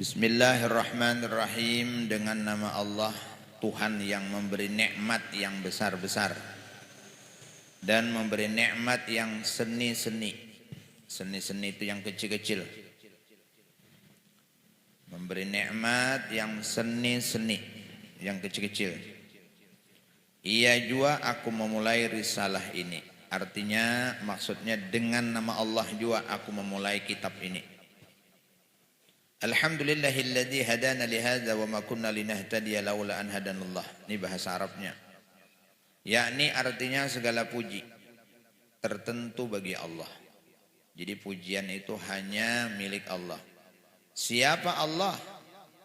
Bismillahirrahmanirrahim. Dengan nama Allah, Tuhan yang memberi nikmat yang besar-besar dan memberi nikmat yang seni-seni. Seni-seni itu yang kecil-kecil. Memberi nikmat yang seni-seni, yang kecil-kecil. Iya jua aku memulai risalah ini. Artinya maksudnya dengan nama Allah jua aku memulai kitab ini. Alhamdulillahilladzi hadana lihadza wa ma kunna linahtadiya laula an hadanallah. Ini bahasa Arabnya. Yakni artinya segala puji tertentu bagi Allah. Jadi pujian itu hanya milik Allah. Siapa Allah?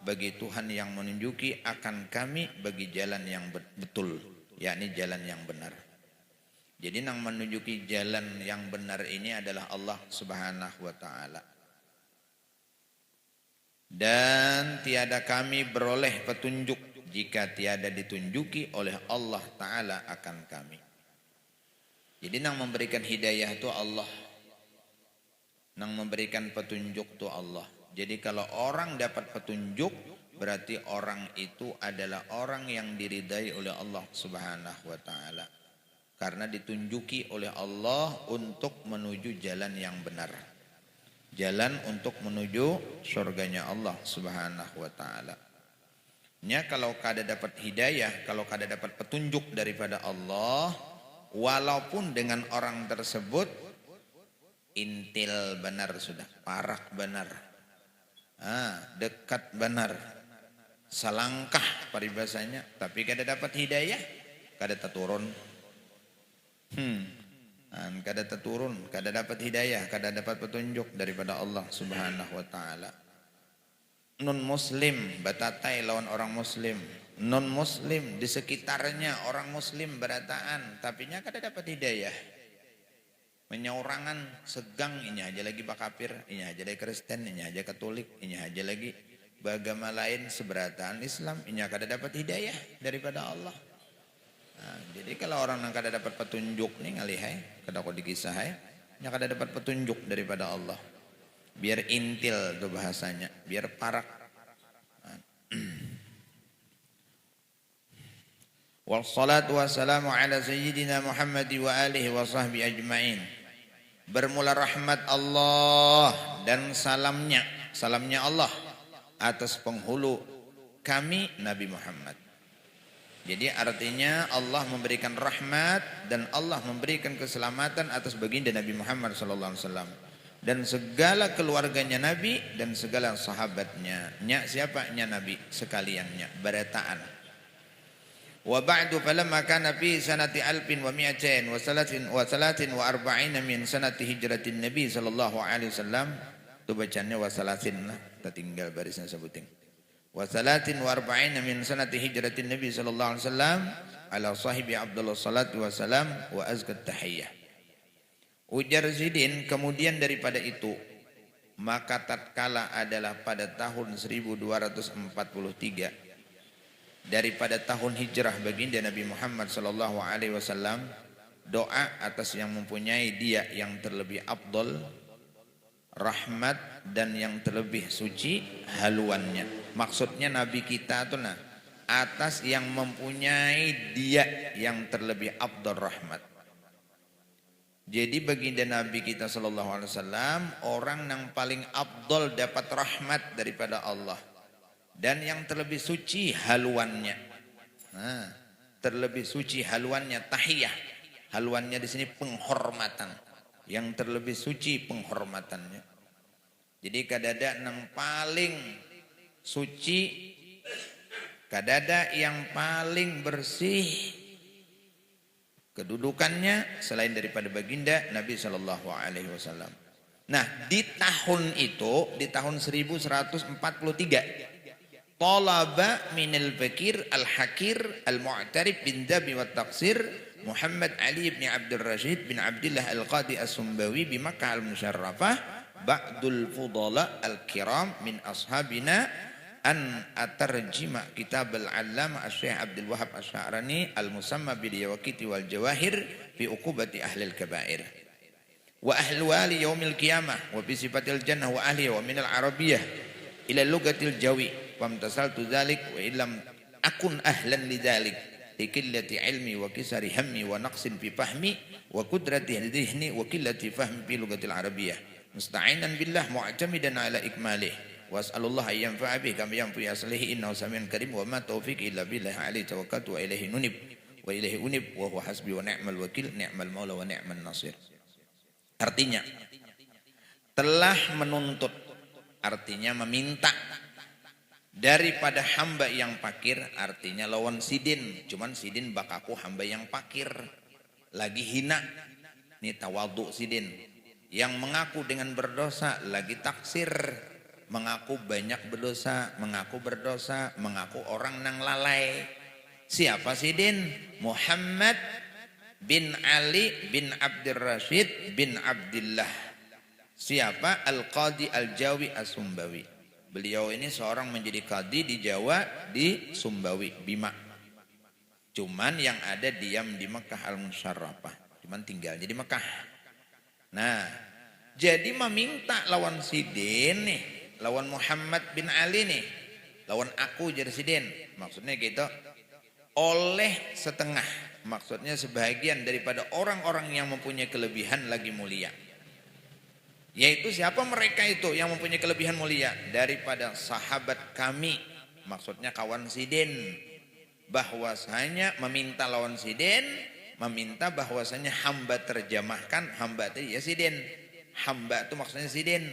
Bagi Tuhan yang menunjuki akan kami bagi jalan yang betul, yakni jalan yang benar. Jadi yang menunjuki jalan yang benar ini adalah Allah Subhanahu wa taala. Dan tiada kami beroleh petunjuk jika tiada ditunjuki oleh Allah Ta'ala akan kami. Jadi yang memberikan hidayah itu Allah, yang memberikan petunjuk itu Allah. Jadi kalau orang dapat petunjuk, berarti orang itu adalah orang yang diridai oleh Allah Subhanahu wa Ta'ala, karena ditunjuki oleh Allah untuk menuju jalan yang benar, jalan untuk menuju surganya Allah Subhanahu wa taala. Nya kalau kada dapat hidayah, kalau kada dapat petunjuk daripada Allah, walaupun dengan orang tersebut intil benar sudah, parak benar, dekat benar, selangkah paribasanya, tapi kada dapat hidayah, kada terturun. Kada terturun, kada dapat hidayah, kada dapat petunjuk daripada Allah Subhanahu wa taala. Non muslim batatai lawan orang muslim, non muslim di sekitarnya orang muslim berataan, tapi nya kada dapat hidayah. Menyaurangan segang, ini aja lagi bakapir, ini aja lagi Kristen, ini aja Katolik, ini aja lagi beragama lain seberataan Islam, ini kada dapat hidayah daripada Allah. Jadi kalau orang yang kada dapat petunjuk nih ngalihai, kada kau dikisahai, nya kada dapat petunjuk daripada Allah. Biar intil tuh bahasanya, biar parak. Wassalatu wassalamu ala sayyidina Muhammad wa alihi wa sahbihi ajma'in. Bermula rahmat Allah dan salamnya Allah atas penghulu kami Nabi Muhammad. Jadi artinya Allah memberikan rahmat dan Allah memberikan keselamatan atas baginda Nabi Muhammad SAW dan segala keluarganya Nabi dan segala sahabatnya. Nya siapa? Nya Nabi sekaliannya, berataan. Wa ba'du falamma kana fi sanati alfin wa mi'atain wa salatin wa arba'ina min sanati hijratin Nabi sallallahu alaihi wasallam. Itu bacanya wa salatin lah, tertinggal barisnya sebutin. Wa salatin wa arba'ina min sanati hijratin Nabi sallallahu alaihi wasallam ala sahibi Abdullah salatu wassalam wa azkat tahiyyah. Ujar Zidin, kemudian daripada itu maka tatkala adalah pada tahun 1243 daripada tahun hijrah baginda Nabi Muhammad sallallahu alaihi wasallam, doa atas yang mempunyai dia yang terlebih afdal, rahmat dan yang terlebih suci haluannya. Maksudnya Nabi kita tuh atas yang mempunyai dia yang terlebih afdal rahmat. Jadi baginda Nabi kita sallallahu alaihi wasallam orang yang paling afdal dapat rahmat daripada Allah dan yang terlebih suci haluannya. Terlebih suci haluannya, tahiyah. Haluannya di sini penghormatan. Yang terlebih suci penghormatannya. Jadi kadada yang paling suci, kadada yang paling bersih kedudukannya selain daripada baginda Nabi sallallahu alaihi wasallam. Nah, di tahun itu, di tahun 1143, talaba minal fakir al-hakir al-mu'tarif bin dabi wa taqsir Muhammad Ali bin Abdul Rashid bin Abdullah al-Qadi as-Sumbawi bi Makkah al-Musharrafah ba'dul fudala al-kiram min ashabina an atarjima kitab al-allama asy-Syaikh Abdul Wahab Asy-Sya'rani al-musamma bil yawaqiti wal jawahir fi uqubati ahli al-kaba'ir wa ahli wali yaumil qiyamah wa fi sifatil jannah wa ahli wa min al-arabiyyah ila lugatil jawi famtasaltu dzalik wa illam akun ahlan lidzalik likillati ilmi wa kisari hammi wa naqsin fi fahmi wa qudrati dhihni wa qillati fahmi fi lugatil arabiyyah musta'inan billah mu'tamidan ala ikmalih was'alullah an yanfa'a bihi kama yanfa'u aslihi innahu samiun karim wa ma taufiq illa billah alaihi tawakkaltu wa ilaihi nunib wa ilaihi unib wa huwa hasbi wa ni'mal wakil ni'mal maula wa ni'man nasir. Artinya telah menuntut, artinya meminta daripada hamba yang fakir, artinya lawan sidin. Cuman sidin bakaku hamba yang fakir, lagi hina. Ini tawadhu sidin. Yang mengaku dengan berdosa lagi taksir, mengaku banyak berdosa, mengaku orang nang lalai. Siapa sidin? Muhammad bin Ali bin Abdul Rashid bin Abdullah. Siapa? Al-Qadi Al-Jawi As-Sumbawi. Beliau ini seorang menjadi qadi di Jawa, di Sumbawi, Bima. Cuman yang ada diam di Mekah Al-Musyarrafah. Cuman tinggalnya di Mekah. Nah, jadi meminta lawan sidin nih, lawan Muhammad bin Ali nih, lawan aku jadi sidin. Maksudnya gitu, oleh setengah. Maksudnya sebahagian daripada orang-orang yang mempunyai kelebihan lagi mulia. Yaitu siapa mereka itu yang mempunyai kelebihan mulia? Daripada sahabat kami, maksudnya kawan sidin. Bahwasanya meminta lawan sidin, meminta bahwasanya hamba terjemahkan, hamba itu ya sidin. Hamba itu maksudnya sidin.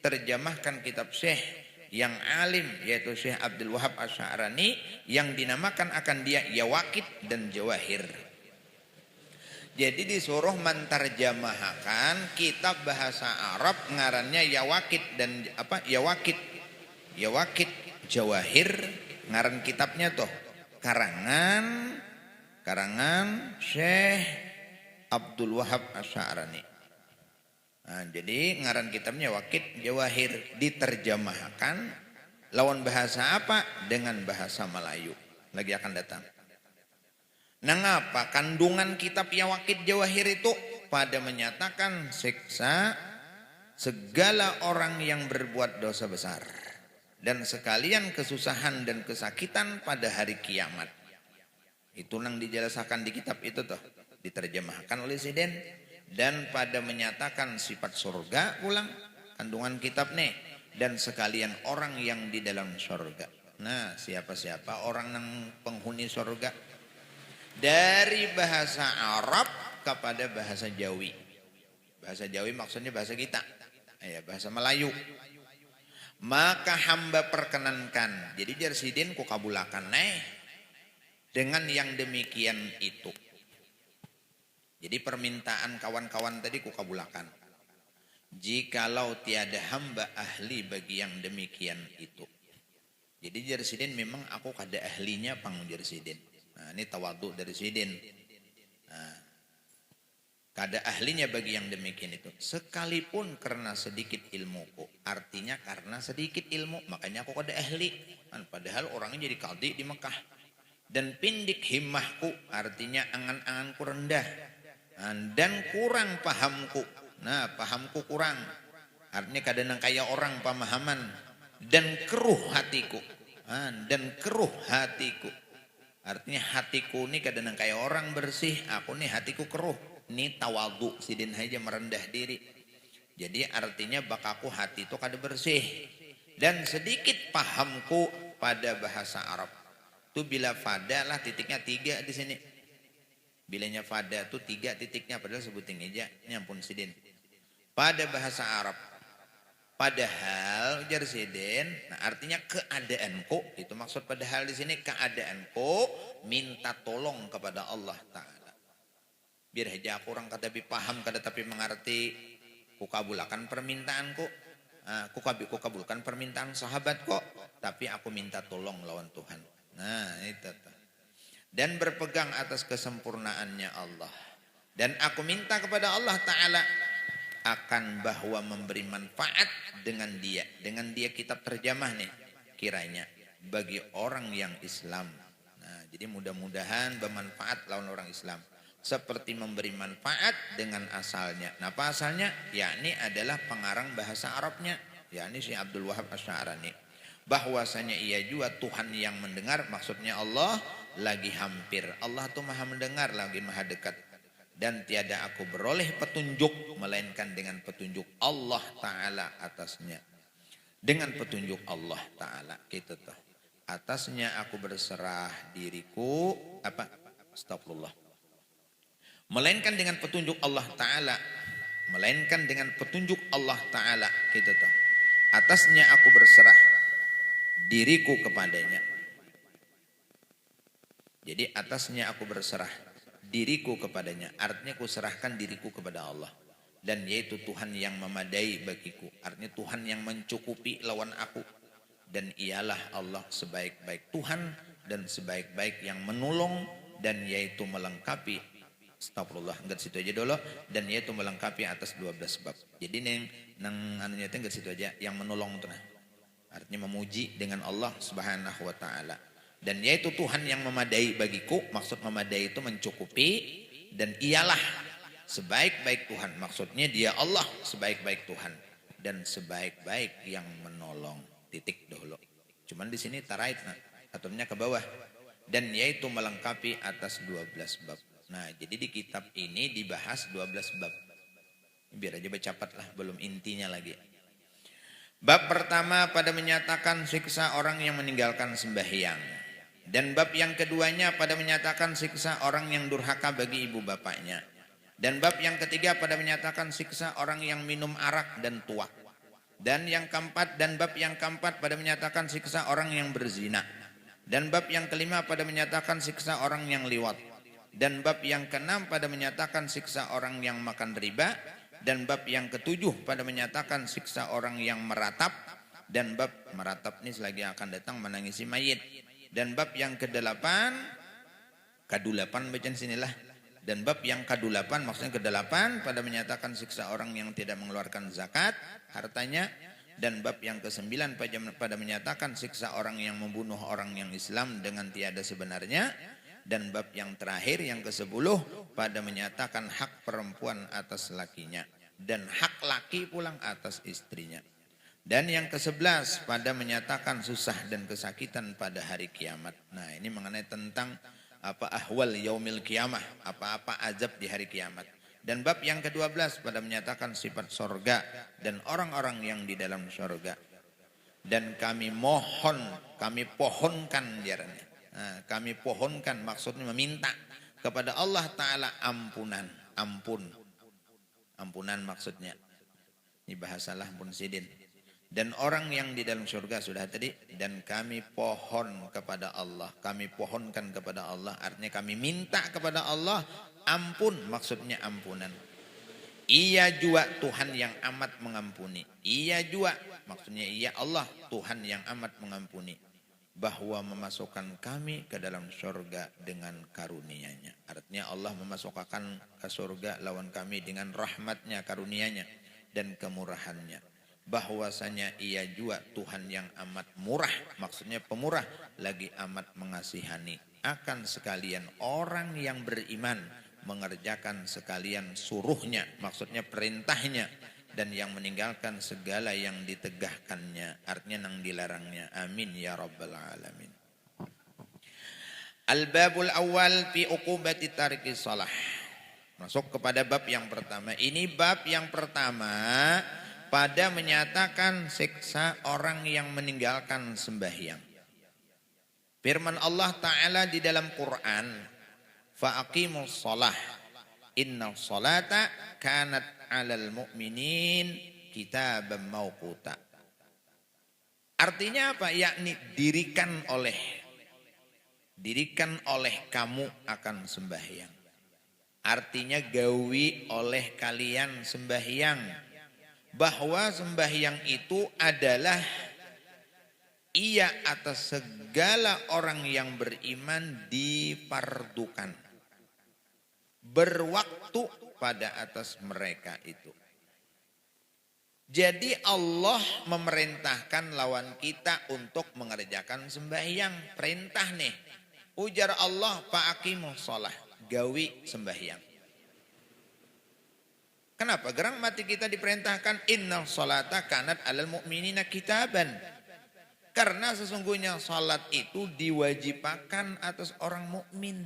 Terjemahkan kitab Syekh yang alim, yaitu Syekh Abdul Wahab Asy'arani, yang dinamakan akan dia Yawaqit dan Jawahir. Jadi disuruh menterjemahkan kitab bahasa Arab ngarannya Yawaqit dan Yawaqit Jawahir, ngaran kitabnya tuh karangan Syekh Abdul Wahab Asy'arani. Nah, jadi ngaran kitabnya Yawaqit Jawahir, diterjemahkan lawan bahasa apa? Dengan bahasa Melayu. Lagi akan datang. Nah, ngapa kandungan kitab Yawaqit Jawahir itu pada menyatakan siksa segala orang yang berbuat dosa besar dan sekalian kesusahan dan kesakitan pada hari kiamat. Itu nang dijelaskan di kitab itu tuh, diterjemahkan oleh Sidin, dan pada menyatakan sifat surga pulang kandungan kitab nih, dan sekalian orang yang di dalam surga. Nah, siapa-siapa orang nang penghuni surga? Dari bahasa Arab kepada bahasa Jawi. Bahasa Jawi maksudnya bahasa kita, ya, bahasa Melayu. Maka hamba perkenankan. Jadi Jarsidin ku kabulakan dengan yang demikian itu. Jadi permintaan kawan-kawan tadi ku kabulakan. Jikalau tiada hamba ahli bagi yang demikian itu. Jadi Jarsidin memang aku kada ahlinya pang Jarsidin. Nah, ini tawadhu dari sidin. Nah, kada ahlinya bagi yang demikian itu. Sekalipun karena sedikit ilmuku. Artinya karena sedikit ilmu, makanya aku kada ahli. Padahal orangnya jadi qadhi di Mekah. Dan pindik himmahku, artinya angan-anganku rendah. Dan kurang pahamku. Nah, pahamku kurang. Artinya kada nang kaya orang pemahaman. Dan keruh hatiku. Dan keruh hatiku. Artinya hatiku ini kadang kayak orang bersih, aku nih hatiku keruh. Ini tawadhu, sidin aja merendah diri. Jadi artinya bakaku hati itu kada bersih. Dan sedikit pahamku pada bahasa Arab. Itu bila fada lah titiknya 3 di sini. Bilanya fada itu 3 titiknya, padahal sebutin aja. Ini ampun sidin. Pada bahasa Arab. Padahal Jarsidin, nah artinya keadaanku, itu maksud padahal di sini keadaanku minta tolong kepada Allah Ta'ala. Biar aja aku orang kata paham, kada tapi mengerti, ku kabulkan permintaanku, ku kabulkan permintaan sahabat kok, tapi aku minta tolong lawan Tuhan. Nah itu. Dan berpegang atas kesempurnaannya Allah. Dan aku minta kepada Allah Ta'ala akan bahwa memberi manfaat dengan dia kitab terjemah nih kiranya bagi orang yang Islam. Nah, jadi mudah-mudahan bermanfaat lawan orang Islam seperti memberi manfaat dengan asalnya. Nah, apa asalnya? Yakni adalah pengarang bahasa Arabnya, yakni si Abdul Wahab Asy'arani. Bahwasanya ia juga Tuhan yang mendengar, maksudnya Allah lagi hampir. Allah tuh maha mendengar, lagi maha dekat. Dan tiada aku beroleh petunjuk melainkan dengan petunjuk Allah Ta'ala atasnya. Dengan petunjuk Allah Ta'ala gitu tuh. Atasnya aku berserah diriku astagfirullah. Melainkan dengan petunjuk Allah Ta'ala. Melainkan dengan petunjuk Allah Ta'ala gitu tuh. Atasnya aku berserah diriku kepadanya. Jadi atasnya aku berserah diriku kepadanya. Artinya aku serahkan diriku kepada Allah. Dan yaitu Tuhan yang memadai bagiku. Artinya Tuhan yang mencukupi lawan aku. Dan ialah Allah sebaik-baik Tuhan dan sebaik-baik yang menolong. Dan yaitu melengkapi. Astagfirullah, enggak situ aja dulu. Dan yaitu melengkapi atas 12 bab. Jadi nang anunya itu enggak situ aja. Yang menolong itu. Artinya memuji dengan Allah Subhanahu wa ta'ala. Dan yaitu Tuhan yang memadai bagiku. Maksud memadai itu mencukupi. Dan ialah sebaik-baik Tuhan. Maksudnya dia Allah sebaik-baik Tuhan. Dan sebaik-baik yang menolong. Titik dulu. Cuman di sini tarait. Atomnya ke bawah. Dan yaitu melengkapi atas 12 bab. Nah jadi di kitab ini dibahas 12 bab. Biar aja bercapat lah. Belum intinya lagi. Bab pertama pada menyatakan siksa orang yang meninggalkan sembahyang. Dan bab yang keduanya pada menyatakan siksa orang yang durhaka bagi ibu bapaknya. Dan bab yang ketiga pada menyatakan siksa orang yang minum arak dan tuak. Dan bab yang keempat pada menyatakan siksa orang yang berzina. Dan bab yang kelima pada menyatakan siksa orang yang liwat. Dan bab yang keenam pada menyatakan siksa orang yang makan riba. Dan bab yang ketujuh pada menyatakan siksa orang yang meratap. Dan bab meratap ini selagi akan datang menangisi mayit. Dan bab yang kedelapan, kadulapan bacaan sinilah. Dan bab yang kadulapan maksudnya kedelapan pada menyatakan siksa orang yang tidak mengeluarkan zakat hartanya. Dan bab yang kesembilan pada menyatakan siksa orang yang membunuh orang yang Islam dengan tiada sebenarnya. Dan bab yang terakhir yang ke-10 pada menyatakan hak perempuan atas lakinya. Dan hak laki pulang atas istrinya. Dan yang ke-11 pada menyatakan susah dan kesakitan pada hari kiamat. Nah ini mengenai tentang ahwal yaumil kiamah. Apa-apa azab di hari kiamat. Dan bab yang ke-12 pada menyatakan sifat sorga. Dan orang-orang yang di dalam sorga. Dan kami pohonkan diaranya. Nah, kami pohonkan maksudnya meminta kepada Allah Ta'ala ampunan. Ampunan maksudnya. Ini bahasalah pun sidin. Dan orang yang di dalam surga sudah tadi. Dan kami pohon kepada Allah. Kami pohonkan kepada Allah. Artinya kami minta kepada Allah. Ampun maksudnya ampunan. Ia juga Tuhan yang amat mengampuni. Ia juga maksudnya ia Allah Tuhan yang amat mengampuni. Bahwa memasukkan kami ke dalam surga dengan karunia-Nya. Artinya Allah memasukkan ke surga lawan kami dengan rahmatnya, karunia-Nya dan kemurahannya. Bahwasanya ia juga Tuhan yang amat murah. Maksudnya pemurah. Lagi amat mengasihani. Akan sekalian orang yang beriman. Mengerjakan sekalian suruhnya. Maksudnya perintahnya. Dan yang meninggalkan segala yang ditegahkannya. Artinya yang dilarangnya. Amin ya rabbal alamin. Al-babul awal fi uqubati tariki salah. Masuk kepada bab yang pertama. Ini bab yang pertama pada menyatakan siksa orang yang meninggalkan sembahyang. Firman Allah Ta'ala di dalam Quran, fa'aqimus shalah, inna sholata kanat 'alal mu'minin kitaban mawquta. Artinya apa? Yakni dirikan oleh kamu akan sembahyang. Artinya gawi oleh kalian sembahyang. Bahwa sembahyang itu adalah ia atas segala orang yang beriman difardukan. Berwaktu pada atas mereka itu. Jadi Allah memerintahkan lawan kita untuk mengerjakan sembahyang. Perintah nih. Ujar Allah fa'aqimus shalah. Gawi sembahyang. Kenapa? Gerang mati kita diperintahkan inna sholata kanat alal mu'minina kitaban. Karena sesungguhnya salat itu diwajibkan atas orang mukmin.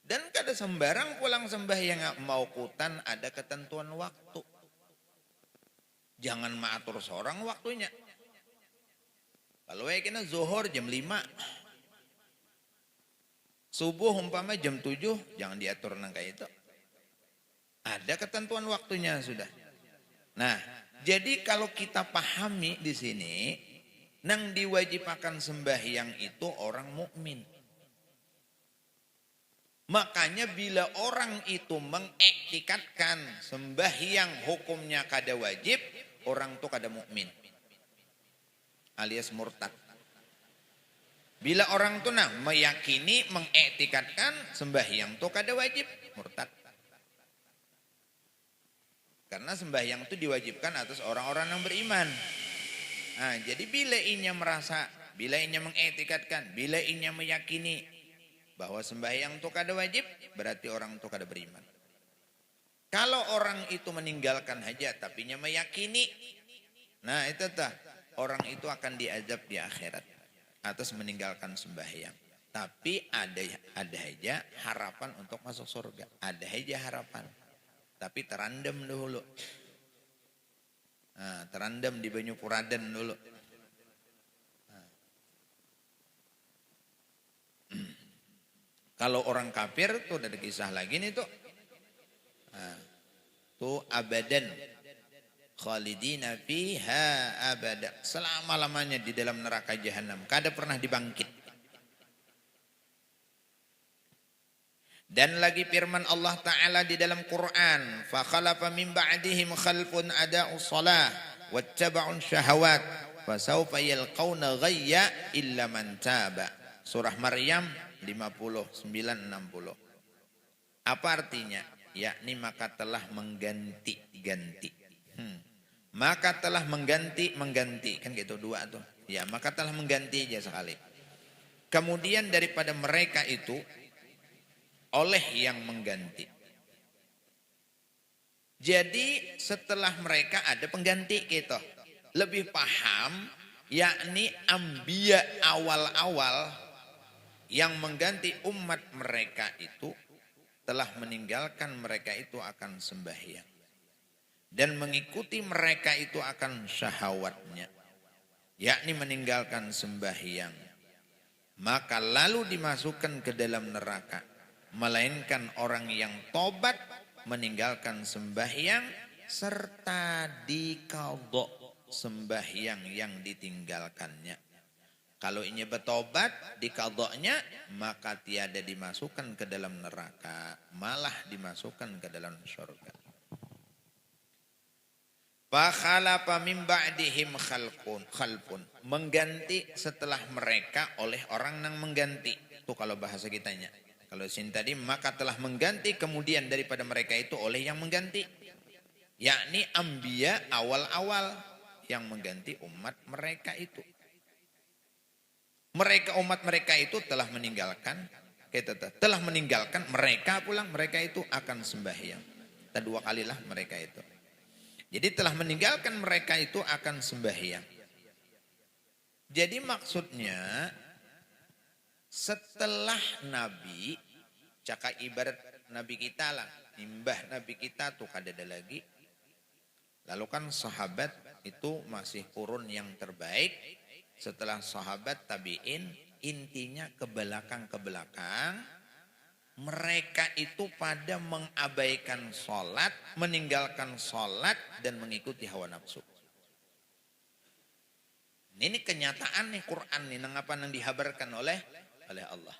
Dan kada sembarang pulang sembahyang mau kutan ada ketentuan waktu. Jangan maatur seorang waktunya. Kalau kena zuhur jam 5. Subuh umpama jam 7, jangan diatur nang kayak itu. Ada ketentuan waktunya sudah. Nah, jadi kalau kita pahami di sini, nang diwajibkan sembahyang itu orang mukmin. Makanya bila orang itu mengiktikadkan sembahyang hukumnya kada wajib, orang itu kada mukmin. Alias murtad. Bila orang itu meyakini, mengiktikadkan sembahyang itu kada wajib, murtad. Karena sembahyang itu diwajibkan atas orang-orang yang beriman. Nah, jadi bila inya merasa, bila inya mengiktikadkan, bila inya meyakini bahwa sembahyang itu kada wajib, berarti orang itu kada beriman. Kalau orang itu meninggalkan hajat tapi inya meyakini, nah itu orang itu akan diazab di akhirat atas meninggalkan sembahyang. Tapi ada aja harapan untuk masuk surga. Ada aja harapan. Tapi terandam dulu. Nah, terandam di Banyu Puraden dulu. Nah. Kalau orang kafir tuh ada kisah lagi nih tuh. Nah, tuh abadan. Khalidina fiha abada. Selama-lamanya di dalam neraka jahanam. Kada pernah dibangkit. Dan lagi firman Allah Ta'ala di dalam Quran. فَخَلَفَ مِنْ بَعْدِهِمْ خَلْفٌ أَدَاءُ الصَّلَاةِ وَاتَّبَعُوا الشَّهَوَاتِ فَسَوْفَ يَلْقَوْنَ غَيَّ إِلَّا مَنْ تَابَ. Surah Maryam 59-60. Apa artinya? Yakni maka telah mengganti-ganti. Maka telah mengganti kan gitu dua tuh. Ya, maka telah mengganti aja sekali. Kemudian daripada mereka itu oleh yang mengganti. Jadi setelah mereka ada pengganti gitu. Lebih paham yakni ambiya awal-awal yang mengganti umat mereka itu telah meninggalkan mereka itu akan sembahyang. Dan mengikuti mereka itu akan syahwatnya. Yakni meninggalkan sembahyang. Maka lalu dimasukkan ke dalam neraka. Melainkan orang yang tobat meninggalkan sembahyang. Serta diqadha sembahyang yang ditinggalkannya. Kalau ini bertobat diqadhanya maka tiada dimasukkan ke dalam neraka. Malah dimasukkan ke dalam surga. Fakhalafa min ba'dihim khalfun. Mengganti setelah mereka oleh orang yang mengganti. Itu kalau bahasa kitanya. Kalau sin tadi maka telah mengganti kemudian daripada mereka itu oleh yang mengganti. Yakni anbiya awal-awal yang mengganti umat mereka itu. Mereka umat mereka itu telah meninggalkan. Telah meninggalkan mereka pulang mereka itu akan sembahyang. Dua kalilah mereka itu. Jadi telah meninggalkan mereka itu akan sembahyang. Jadi maksudnya setelah Nabi, cakap ibarat Nabi kita lah, nimbah Nabi kita tuh kada ada lagi. Lalu kan sahabat itu masih kurun yang terbaik. Setelah sahabat tabi'in, intinya ke belakang mereka itu pada mengabaikan sholat, meninggalkan sholat dan mengikuti hawa nafsu. Ini kenyataan nih Quran nih, apa yang dihabarkan oleh Allah.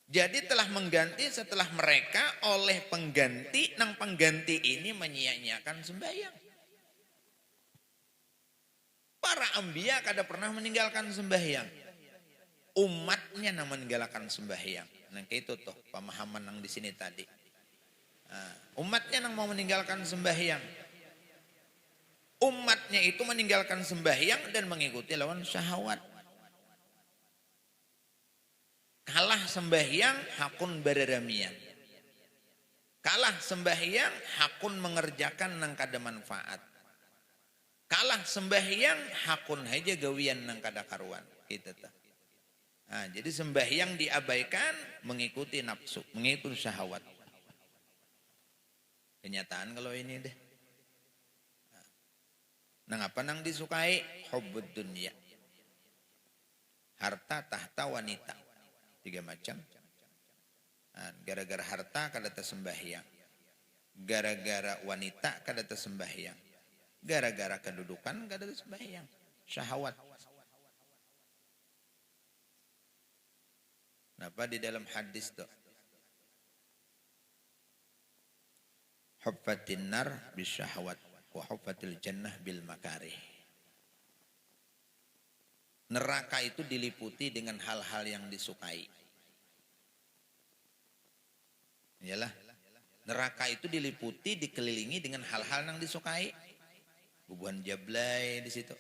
Jadi telah mengganti setelah mereka oleh pengganti, nang pengganti ini menyia-nyiakan sembahyang. Para anbiya kada pernah meninggalkan sembahyang. Umatnya nang meninggalkan sembahyang. Nah itu tuh pemahaman yang di sini tadi. Nah, umatnya yang mau meninggalkan sembahyang. Umatnya itu meninggalkan sembahyang dan mengikuti lawan syahwat. Kalah sembahyang hakun bereramian. Kalah sembahyang hakun mengerjakan nang kada manfaat. Kalah sembahyang hakun aja gawian nang kada karuan. Gitu tuh. Nah, jadi sembahyang diabaikan mengikuti nafsu, mengikuti syahwat. Kenyataan kalau ini deh. Nang apa nang disukai? Hubbud dunya. Harta, tahta, wanita. 3 macam. Nah, gara-gara harta kada tersembahyang. Gara-gara wanita kada tersembahyang. Gara-gara kedudukan kada tersembahyang. Syahwat. Kenapa di dalam hadis tuh? Huffatin nar bisyahwat wa huffatil jannah bil makarih. Neraka itu diliputi dengan hal-hal yang disukai. Iyalah. Neraka itu diliputi, dikelilingi dengan hal-hal yang disukai. Bubuhan jablay di situ.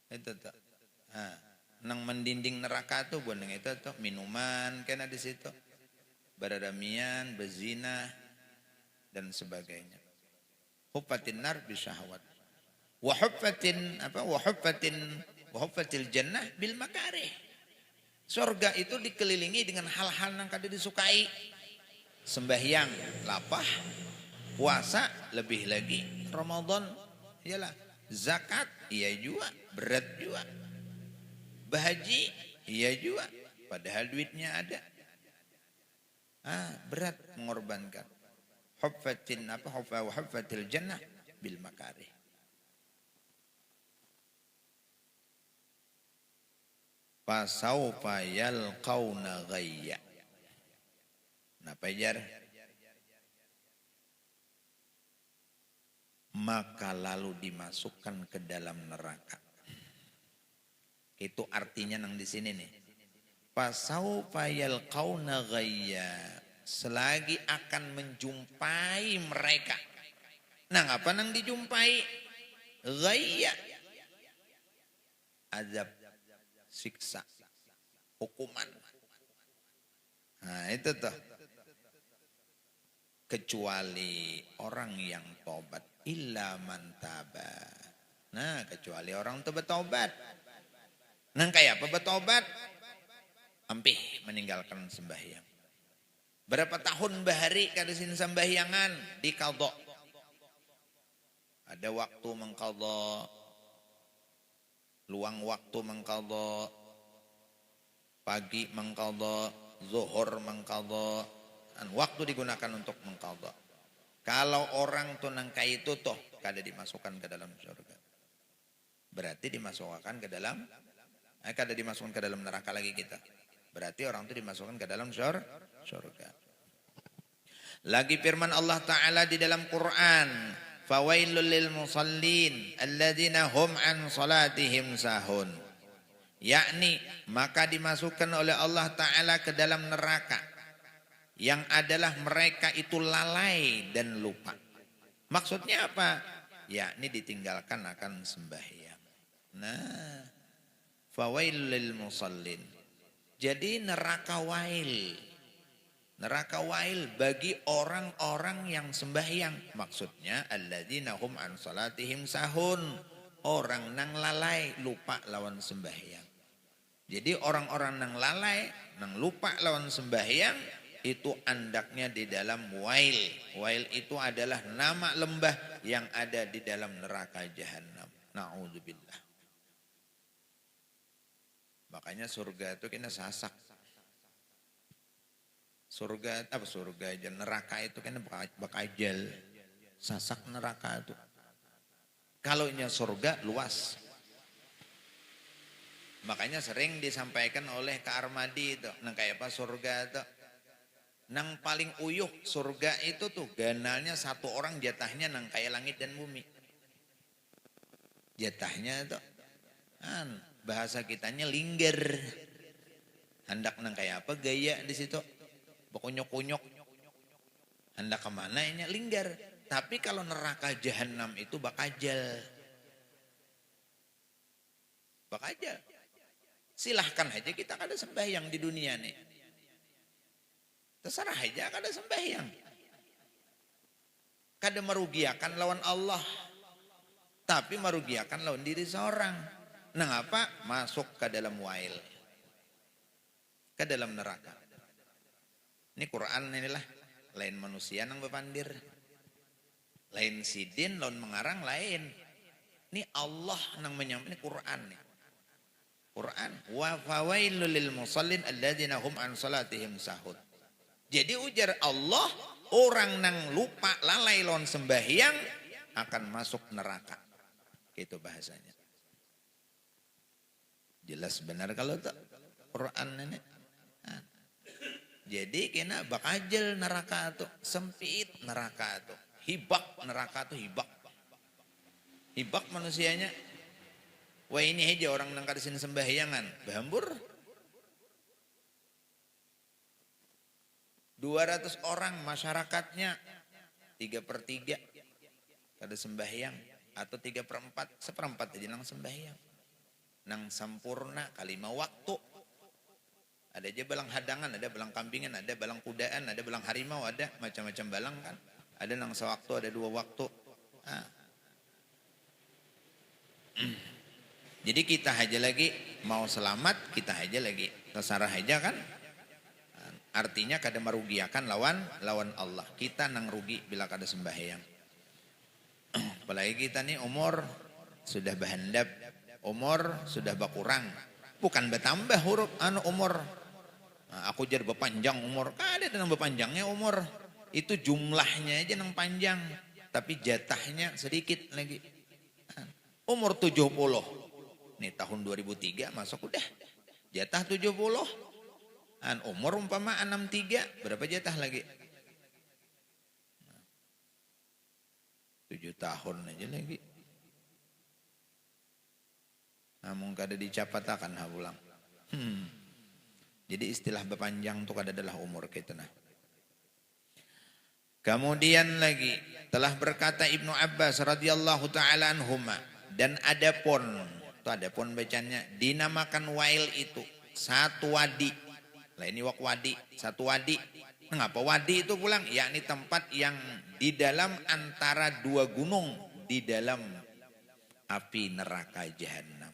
Itu tuh. Nah, nang mendinding neraka tuh bukan itu tuh minuman kena di situ. Beradamian, bezina dan sebagainya. Huffatin nar bisyahwat. Wa huffatil jannah bil makarih. Surga itu dikelilingi dengan hal-hal yang kada disukai. Sembahyang lapah, puasa lebih lagi, Ramadan iyalah, zakat iya juga, berat juga. Bahaji iya juga, padahal duitnya ada. Berat mengorbankan. Huffatil jannah bil makarih. Fasaufa yalqauna ghayya. Napa jar? Maka lalu dimasukkan ke dalam neraka. Itu artinya nang di sini nih. Fasaufa yalqauna ghayya. Selagi akan menjumpai mereka. Nang apa nang dijumpai? Ghayya. Azab, siksa, hukuman. Nah itu tuh. Kecuali orang yang tobat. Illa man taba. Nah kecuali orang itu bertobat. Nang kayak apa bertobat? Ampih meninggalkan sembahyang. Berapa tahun bahari kadasin sembahyangan diqadha. Ada waktu mengqadha, luang waktu mengqadha, pagi mengqadha, zuhur mengqadha, dan waktu digunakan untuk mengqadha. Kalau orang tuh nang kayak itu toh kada dimasukkan ke dalam surga. Berarti dimasukkan ke dalam kada dimasukkan ke dalam neraka lagi kita. Berarti orang itu dimasukkan ke dalam surga. Lagi firman Allah Ta'ala di dalam Quran. Fawailul lil musallin alladzina hum an salatihim sahun. Yakni maka dimasukkan oleh Allah Ta'ala ke dalam neraka. Yang adalah mereka itu lalai dan lupa. Maksudnya apa? Yakni ditinggalkan akan sembahyang. Nah, fawailul lil musallin. Jadi neraka wail. Neraka wail bagi orang-orang yang sembahyang. Maksudnya alladzina hum an salatihim sahun. Orang nang lalai lupa lawan sembahyang. Jadi orang-orang nang lalai, nang lupa lawan sembahyang itu andaknya di dalam wail. Wail itu adalah nama lembah yang ada di dalam neraka jahanam. Na'udzubillah. Makanya surga itu kena sasak. Surga aja neraka itu kena bakajal. Sasak neraka itu. Kalau nya surga luas. Makanya sering disampaikan oleh Kak Armadi itu, nang kayak apa surga itu. Nang paling uyuh surga itu tuh ganalnya satu orang jatahnya nang kayak langit dan bumi. Jatahnya itu bahasa kitanya linggar. Hendak nang kayak apa gaya di situ. Bokonyok-konyok. Hendak kemana ini linggar. Tapi kalau neraka jahanam itu bakajal. Bakajal. Silahkan aja kita kada sembahyang di dunia nih. Terserah aja kada sembahyang. Kada merugiakan lawan Allah, tapi merugiakan lawan diri seorang. Mengapa? Masuk ke dalam wail, ke dalam neraka. Ini Quran inilah, lain manusia nang bepandir, lain sidin, lawan mengarang lain. Ini Allah nang menyampaikan, ini Quran nih. Quran, wa fawailul lil musallin alladzina hum an salatihim sahun. Jadi ujar Allah, orang nang lupa lalai lawan sembahyang akan masuk neraka. Itu bahasanya. Jelas benar kalau tak Quran ini. Nah, jadi kena bakajel neraka itu, sempit neraka itu, hibak neraka itu, hibak. Hibak manusianya. Wah ini aja orang nang kadisin sembahyangan, bahambur. 200 orang masyarakatnya 3/3 kada sembahyang, atau 3/4, 1/4 aja nang sembahyang. Nang sampurna kalima waktu. Ada aja balang hadangan, ada balang kambingan, ada balang kudaan, ada balang harimau, ada macam-macam balang kan. Ada nang sewaktu, ada 2 waktu. Nah. Jadi kita aja lagi mau selamat, kita aja lagi terserah aja kan. Artinya kada merugiakan lawan Allah. Kita nang rugi bila kada sembahyang. Apalagi kita nih umur sudah bahandap, umur sudah berkurang, bukan bertambah huruf umur. Nah, aku jadi berpanjang umur, kada nang berpanjangnya umur. Itu jumlahnya aja nang panjang, tapi jatahnya sedikit lagi. Umur 70. Nih tahun 2003 masuk udah jatah 70. Umur umpama 63, berapa jatah lagi? 7 tahun aja lagi. Namun kada dicapatakan habulang. Jadi istilah berpanjang itu kada adalah umur kita nah. Kemudian lagi telah berkata Ibnu Abbas radhiyallahu taala anhuma, dan adapun bacanya dinamakan wail itu satu wadi. Lah ini wadi, satu wadi. Mengapa wadi itu pulang? Yakni tempat yang di dalam antara 2 gunung di dalam api neraka jahanam.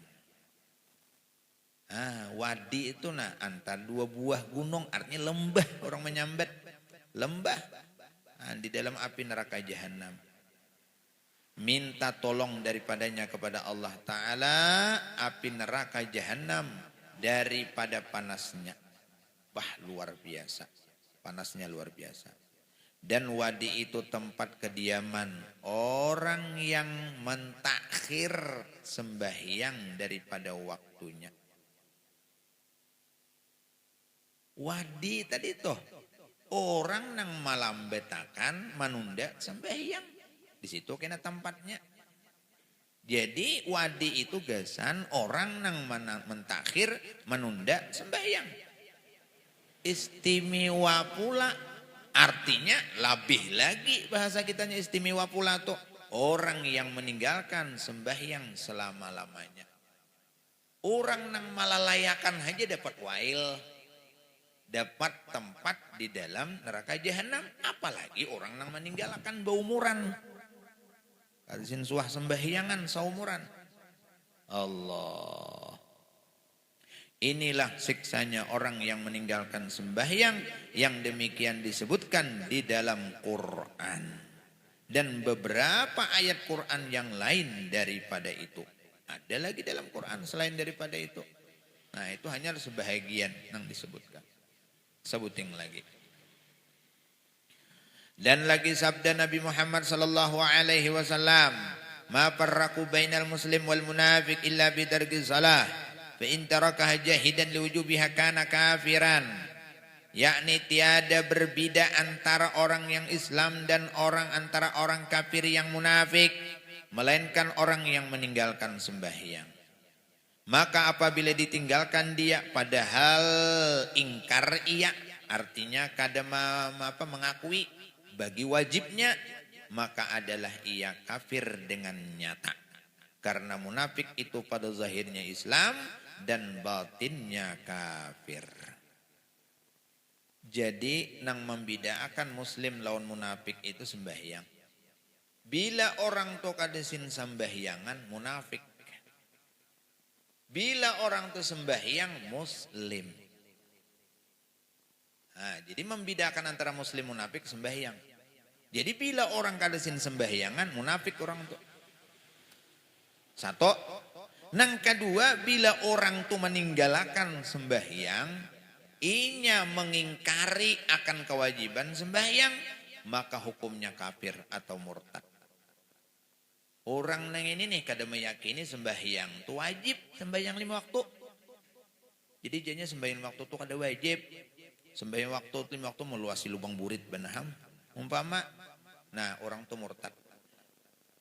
Wadi itu antara 2 buah gunung, artinya lembah, orang menyambat lembah di dalam api neraka jahanam. Minta tolong daripadanya kepada Allah Ta'ala api neraka jahanam daripada panasnya. Luar biasa, panasnya luar biasa. Dan wadi itu tempat kediaman orang yang mentakhir sembahyang daripada waktunya. Wadi tadi toh orang nang malam betakan menunda sembahyang. Di situ kena tempatnya. Jadi wadi itu gasan orang nang mentakhir menunda sembahyang. Istimewa pula, artinya lebih lagi bahasa kitanya istimewa pula tuh orang yang meninggalkan sembahyang selama-lamanya. Orang nang malalayakan aja dapat wail, dapat tempat di dalam neraka jahanam, apalagi orang nang meninggalkan baumuran. Kadisin suah sembahyangan saumuran. Allah. Inilah siksanya orang yang meninggalkan sembahyang yang demikian disebutkan di dalam Quran. Dan beberapa ayat Quran yang lain daripada itu. Ada lagi dalam Quran selain daripada itu. Nah itu hanya sebahagian yang disebutkan. Sebutin lagi. Dan lagi sabda Nabi Muhammad sallallahu alaihi wasallam, "Ma farraqu bainal muslim wal munafiq illa bi tarki shalah, fa in tarakaha jahidan liwujubiha kana kafiran." Yakni tiada berbeda antara orang yang Islam dan antara orang kafir yang munafik, melainkan orang yang meninggalkan sembahyang. Maka apabila ditinggalkan dia padahal ingkar ia, artinya kada mengakui bagi wajibnya, maka adalah ia kafir dengan nyata. Karena munafik itu pada zahirnya Islam dan batinnya kafir. Jadi nang membedakan muslim lawan munafik itu sembahyang. Bila orang tu kadesin sembahyangan munafik. Bila orang tu sembahyang muslim. Nah, jadi membedakan antara muslim munafik sembahyang. Jadi bila orang kadesin sembahyangan munafik orang tu. Satu. Nang kedua, bila orang tu meninggalkan sembahyang, inya mengingkari akan kewajiban sembahyang, maka hukumnya kafir atau murtad. Orang nang ini nih kada meyakini sembahyang tu wajib, sembahyang 5 waktu. Jadi jadinya sembahyang waktu tu kada wajib. Sembahyang waktu tu 5 waktu meluasi lubang burit benaham. Umpama, nah orang tu murtad.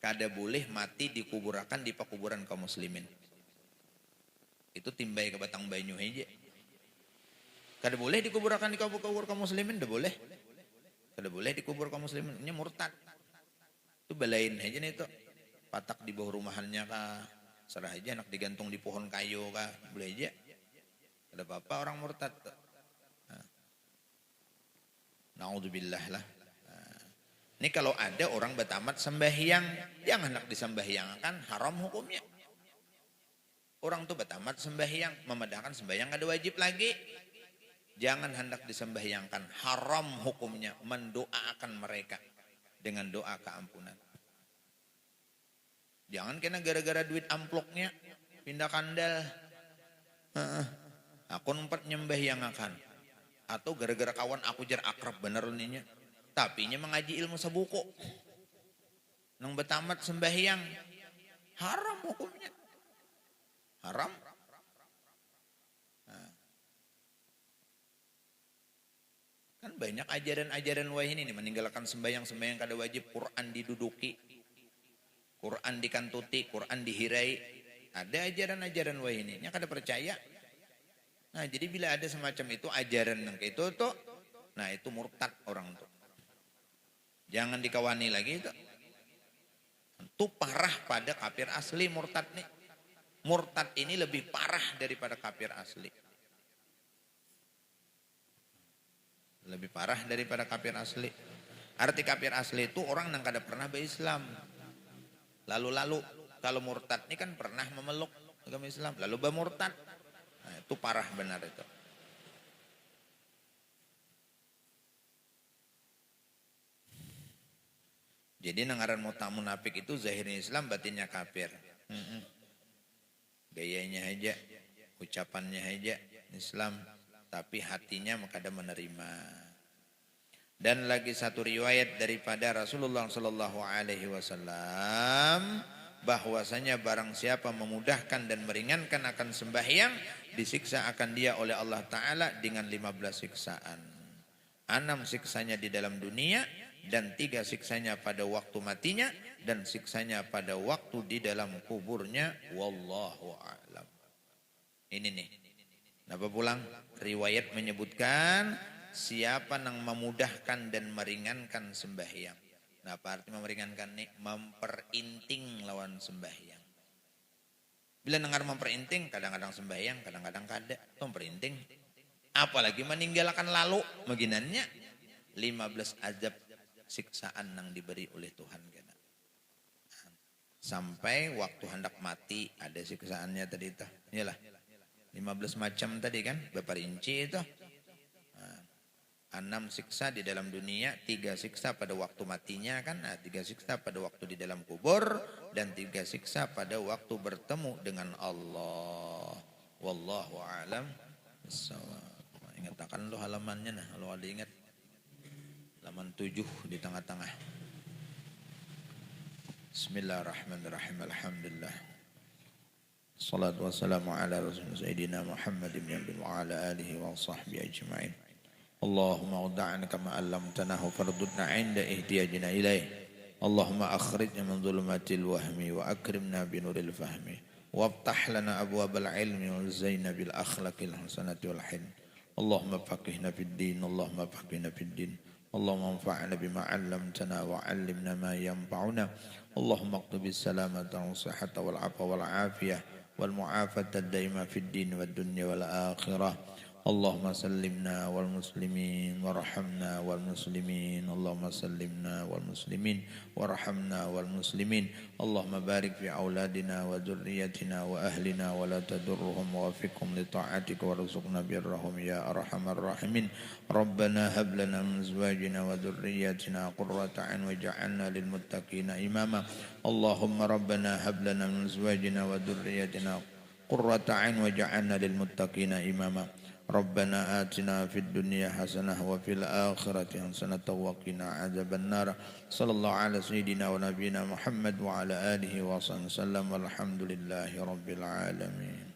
Kada boleh mati dikuburakan di pekuburan kaum muslimin. Itu timbai ke batang banyu aja. Kada boleh dikuburakan di kubur kaum muslimin, dah boleh. Kada boleh dikubur kaum muslimin, ini murtad. Itu balain aja nih itu. Patak di bawah rumahannya kah, serah aja anak digantung di pohon kayu kah, boleh aja. Ada apa-apa orang murtad. Naudzubillah lah. Ini kalau ada orang bertamat sembahyang, jangan hendak disembahyangkan, haram hukumnya. Orang tuh bertamat sembahyang, memedahkan sembahyang ada wajib lagi. Jangan hendak disembahyangkan, haram hukumnya, mendoakan mereka dengan doa keampunan. Jangan kena gara-gara duit amploknya pindah kandal. Aku nempat nyembah yang akan. Atau gara-gara kawan aku jar akrab bener ninya. Tapi nya mengaji ilmu sabuku. Nang betamat sembahyang. Haram hukumnya. Haram. Kan banyak ajaran-ajaran wah ini nih. Meninggalkan sembahyang kada wajib. Quran diduduki. Quran dikantuti, Quran dihirai. Ada ajaran-ajaran wah ini. Nya kada percaya. Nah jadi bila ada semacam itu ajaran yang kayak itu tuh. Nah itu murtad orang tuh. Jangan dikawani lagi itu. Itu parah pada kafir asli murtad nih. Murtad ini lebih parah daripada kafir asli. Lebih parah daripada kafir asli. Arti kafir asli itu orang yang kada pernah berislam. Lalu-lalu kalau murtad ini kan pernah memeluk agama Islam. Lalu bermurtad. Nah, itu parah benar itu. Jadi nangaran munafik itu zahirnya Islam, batinnya kafir. Gayanya aja, ucapannya aja Islam, tapi hatinya kada menerima. Dan lagi satu riwayat daripada Rasulullah Sallallahu Alaihi Wasallam bahwasanya barang siapa memudahkan dan meringankan akan sembahyang, disiksa akan dia oleh Allah Taala dengan 15 siksaan. 6 siksanya di dalam dunia dan 3 siksanya pada waktu matinya dan siksanya pada waktu di dalam kuburnya. Wallahu a'lam. Ini nih. Napa pulang? Riwayat menyebutkan siapa yang memudahkan dan meringankan sembahyang. Nah, apa arti meringankan nih? Memperinting lawan sembahyang. Bila dengar memperinting, kadang-kadang sembahyang, kadang-kadang kada. Itu memperinting. Apalagi meninggalkan lalu, maginannya 15 azab siksaan yang diberi oleh Tuhan. Sampai waktu hendak mati ada siksaannya tadi itu. Iyalah. 15 macam tadi kan, berperinci itu. 6 siksa di dalam dunia, 3 siksa pada waktu matinya kan, 3 siksa pada waktu di dalam kubur, dan 3 siksa pada waktu bertemu dengan Allah. Wallahu a'lam. Ingatkan lo halamannya nah, kalau ada ingat. Halaman 7 di tengah-tengah. Bismillahirrahmanirrahim. Alhamdulillah. Salatu wassalamu ala rasulina Sayyidina Muhammad ibn Abdul wa ala alihi wa sahbihi ajma'in. Allahumma uda'ana kama allamtanahu fardudna inda ihtiyajina ilaih. Allahumma akhrijna min dhulumatil wahmi wa akrimna binuril fahmi. Waftah lana abwabal ilmi wa zaina bil akhlaqil hasanati wal hilm. Allahumma faqihna fid din. Allahumma faqihna fid din. Allahumma anfa'na bima 'allamtana wa 'allimna ma yanfa'una. Allahumma aqtubis salamata wa sihhata wal 'afwa wal 'afiyah wal mu'afata ad-daima fid din wad dunya wal akhirah. اللهم سلمنا والمسلمين وارحمنا والمسلمين اللهم سلمنا والمسلمين وارحمنا والمسلمين اللهم بارك في أولادنا وذريتنا وأهلنا ولا تضرهم ووفقهم لطاعتك وارزقنا برهم يا أرحم الراحمين ربنا هب لنا من أزواجنا وذرياتنا قرة أعين واجعلنا للمتقين إماما اللهم ربنا هب لنا من أزواجنا وذرياتنا قرة أعين واجعلنا للمتقين إماما ربنا آتنا في الدنيا حسنة وفي الآخرة حسنة وقنا عذاب النار صلى الله على سيدنا ونبينا محمد وعلى آله وصحبه وسلم والحمد لله رب العالمين.